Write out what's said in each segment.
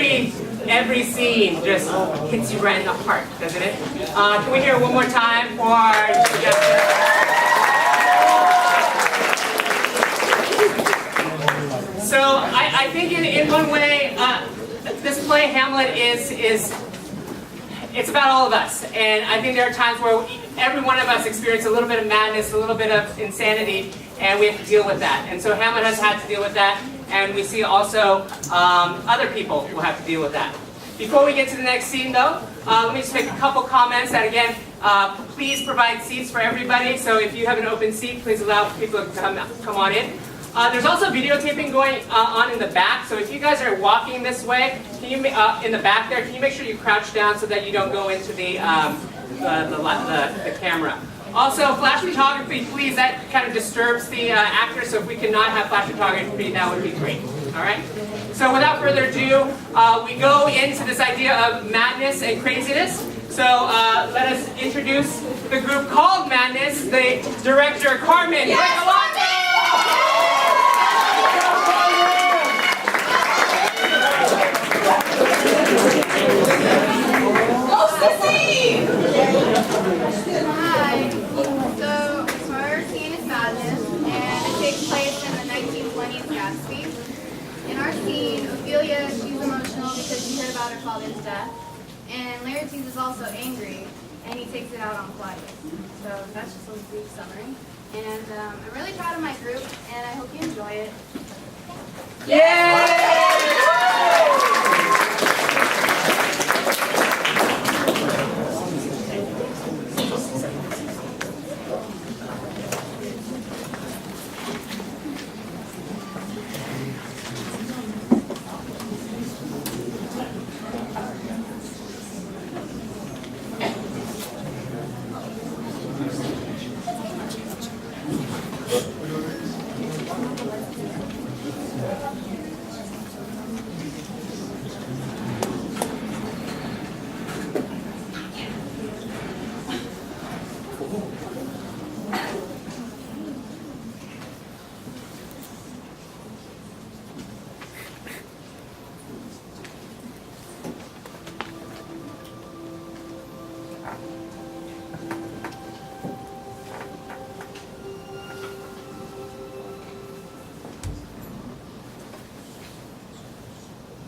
every scene just hits you right in the heart, doesn't it? Can we hear it one more time for Jasmin? So I think in one way, this play Hamlet it's about all of us, and I think there are times where every one of us experience a little bit of madness, a little bit of insanity, and we have to deal with that. And so Hamlet has had to deal with that, and we see also other people who have to deal with that. Before we get to the next scene, though, let me just make a couple comments that, again, please provide seats for everybody. So if you have an open seat, please allow people to come on in. There's also videotaping going on in the back, so if you guys are walking this way, can you in the back there, can you make sure you crouch down so that you don't go into the camera? Also, flash photography, please. That kind of disturbs the actors, so if we cannot have flash photography, that would be great. All right. So without further ado, we go into this idea of madness and craziness. So let us introduce the group called Madness. The director, Carmen. Glick-Alonso! Hi. So our scene is Madness, and it takes place in the 1920s Jasmin. In our scene, Ophelia, she's emotional because she heard about her father's death, and Laertes is also angry, and he takes it out on Claudius. So that's just a brief summary. And I'm really proud of my group, and I hope you enjoy it. Yay!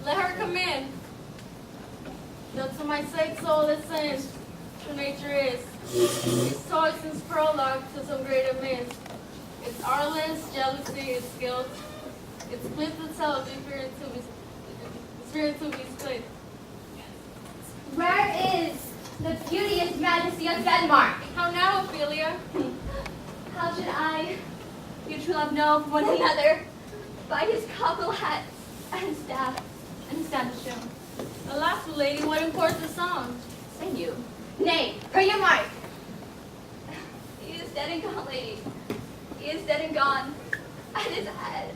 Let her come in. Though to my sake soul is sin, true nature is. Its toys since prologue to some greater myth. Its arleness, jealousy, its guilt. Its split itself, spirit to be split. Where is the beauteous majesty of Denmark? How now, Ophelia? How should I, you true love, know of one another? By his cockle hat and staff shown. Alas, lady, what imports the song? Say you. Nay, per your mark. He is dead and gone, lady. He is dead and gone. At his head,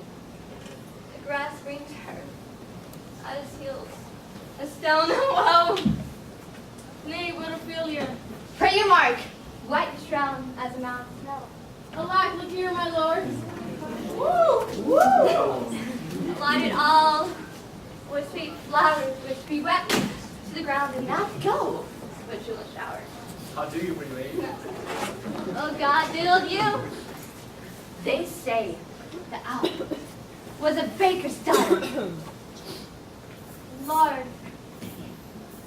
the grass rings her. At his heels, a stone. Whoa! Nay, but Ophelia. Per your mark. White shroud as a mountain snow. Alack, look here, my lord. Woo! Woo! Lighted all with sweet flowers which be wept to the ground and now go to a jewel shower. How do you, pretty lady? Oh, God diddled you. They say the owl was a baker's daughter. Lord,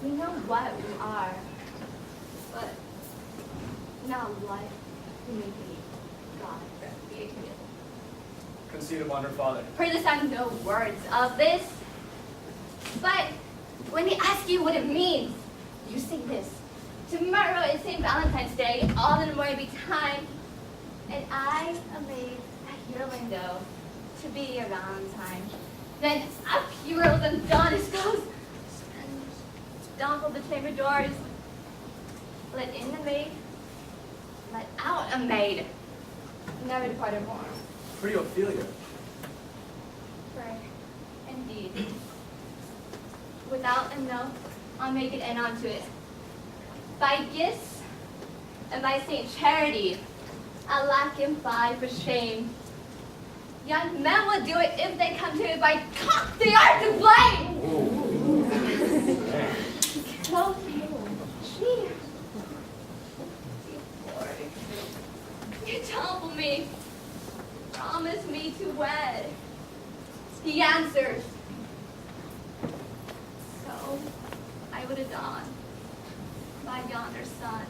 we know what we are, but not what we may be. God be it. Conceited on her father. For this I have no words of this, but when they ask you what it means, you say this. Tomorrow is St. Valentine's Day, all in the morning be time, and I am made at your window to be a Valentine. Then up you rose and dawn is closed, and dawn the chamber doors. Let in the maid, let out a maid. Never departed more. Pretty Ophelia. Pray, indeed. Without a note, I'll make it end onto it. By gifts and by Saint Charity, I lack him by for shame. Young men will do it if they come to it by cock they are to blame. So, she you told me, promised me to wed. He answers. So, I would adopt by yonder son,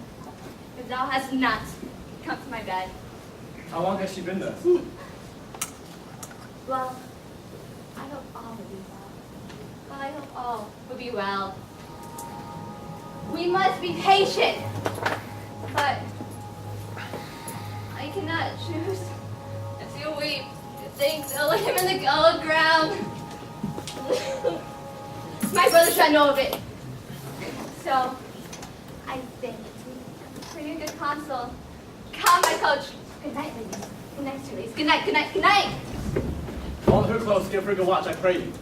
if thou hast not come to my bed. How long has she been there? Well, I hope all will be well. I hope all will be well. We must be patient, but I cannot choose if you weep, to think to lay him in the gold ground. My brother shall know of it. So, I thank you for your good counsel. Come, my coach. Good night, ladies. Good night, sir, ladies. Good night, good night, good night. Hold her close, give her a good watch, I pray you.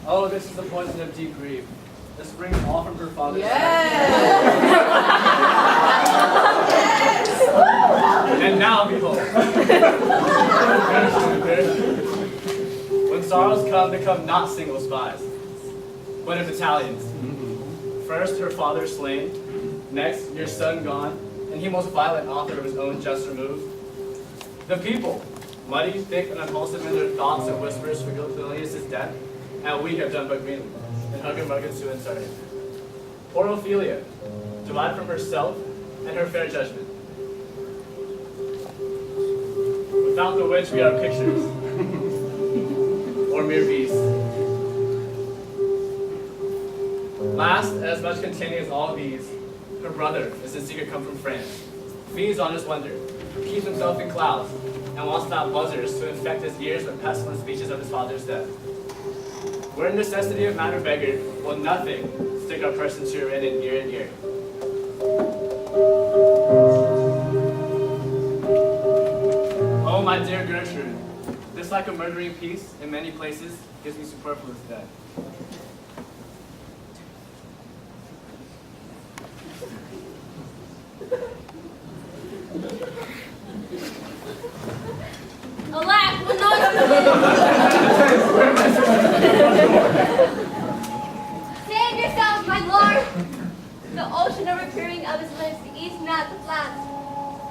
Oh, this is the poison of deep grief. This springs all from her father's And now, behold. When sorrows come not single spies, but in battalions. First, her father slain. Next, your son gone, and he most violent author of his own just remove. The people, muddy, thick, and unwholesome in their thoughts and whispers for Glick-Alonso's death, and we have done but greenly, and hugger-mugger to insert it. Poor Ophelia, derived from herself and her fair judgment. Without the which we are pictures, or mere beasts. Last, as much containing as all these, her brother is in secret come from France, feeds on his wonder, keeps himself in clouds, and wants not buzzers to infect his ears with pestilent speeches of his father's death. Where necessity of matter beggared, will nothing stick our person to your in ear and ear. Oh, my dear Gertrude, this like a murdering peace in many places gives me superfluous death. Alack, will not Save yourself, my lord! The ocean overpeering of his lips eats not the flats.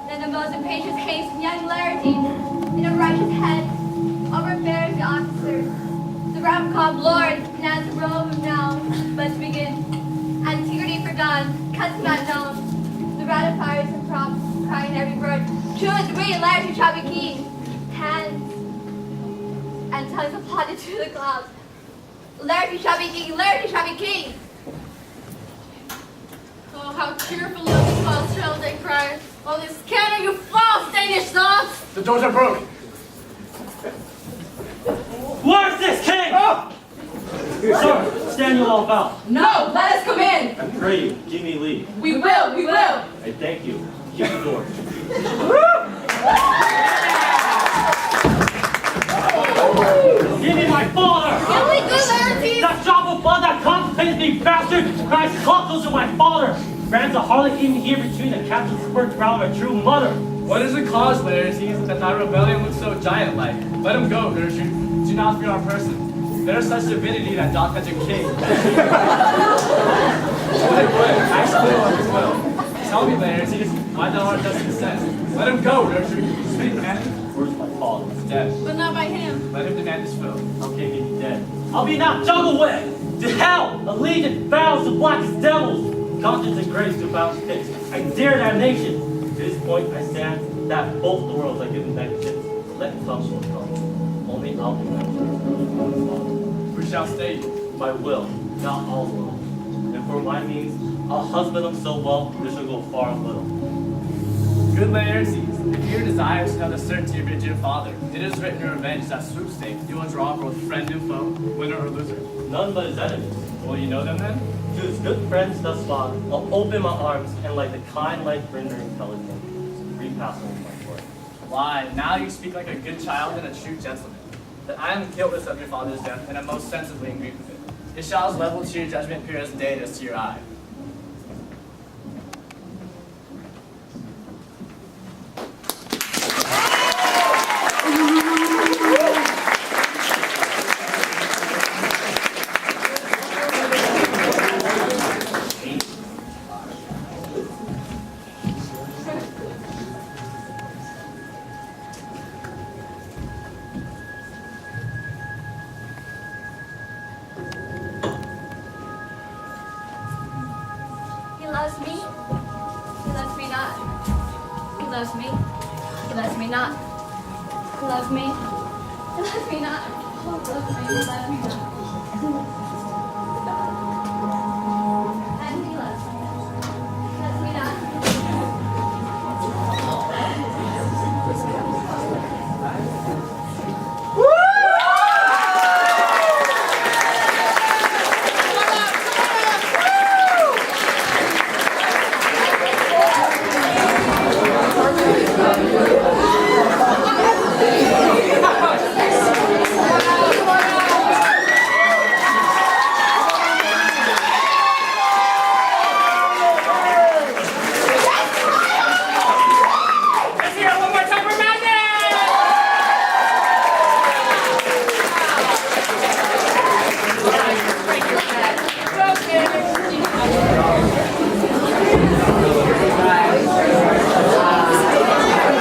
Then the most impatient haste young Larity, in a righteous head, overbears the officers. The round-cob lord, now the robe of now, must begin. Antiquity forgone, custom not known. The ratifiers and props, crying every word, choose we, Larity shall be king. Hands and tongues applauded to the clouds. Larity shall be king, Larity shall be king. Oh, how cheerful little false shall they cry. Oh, this cannon, you false Danish songs! The doors are broke. Where's this king? Oh! Sir, stand you all about. No, let us come in. I pray you, give me leave. We will, we will. I thank you. Keep the door. Give me my father! Can we go there, team? That drop of blood that constipated me, bastard! Christ close to my father! Brands a harlot even here between the captain's spurt crown of a true mother. What is the cause, Laertes, that thy rebellion looks so giant-like? Let him go, Gertrude. Do not fear our person. There is such divinity that doth fetch a king. I still on his will. Tell me, Laertes, why thou art thus incensed. Let him go, Gertrude. Speak, man. Where's my father? He's dead. But not by him. Let him demand his fill. How can he be dead? I'll be not juggled with! To hell! A legion bows to blackest devils! Conscience and grace to bound sticks. I dare that nation! To this point I stand, that both the worlds are given vengeance. Let come will come. Only I'll do vengeance. Who shall stay you? My will, not all will. And for my means, I'll husband them so well, this shall go far and little. Good Laertes, if your desires to know the certainty of your dear father, it is written in revenge that sweepstake you will draw both friend and foe, winner or loser. None but his enemies. Will you know them then? To his good friends thus far, I'll open my arms and like the kind light rendering intelligence, repass over my word. Why, now you speak like a good child and a true gentleman. That I am guiltless of your father's death, and am most sensibly in grief of it. It shall as level to your judgment appear as day as to your eye. loves me. He loves me not. He loves me. He loves me not. Oh, he loves me. He loves me not.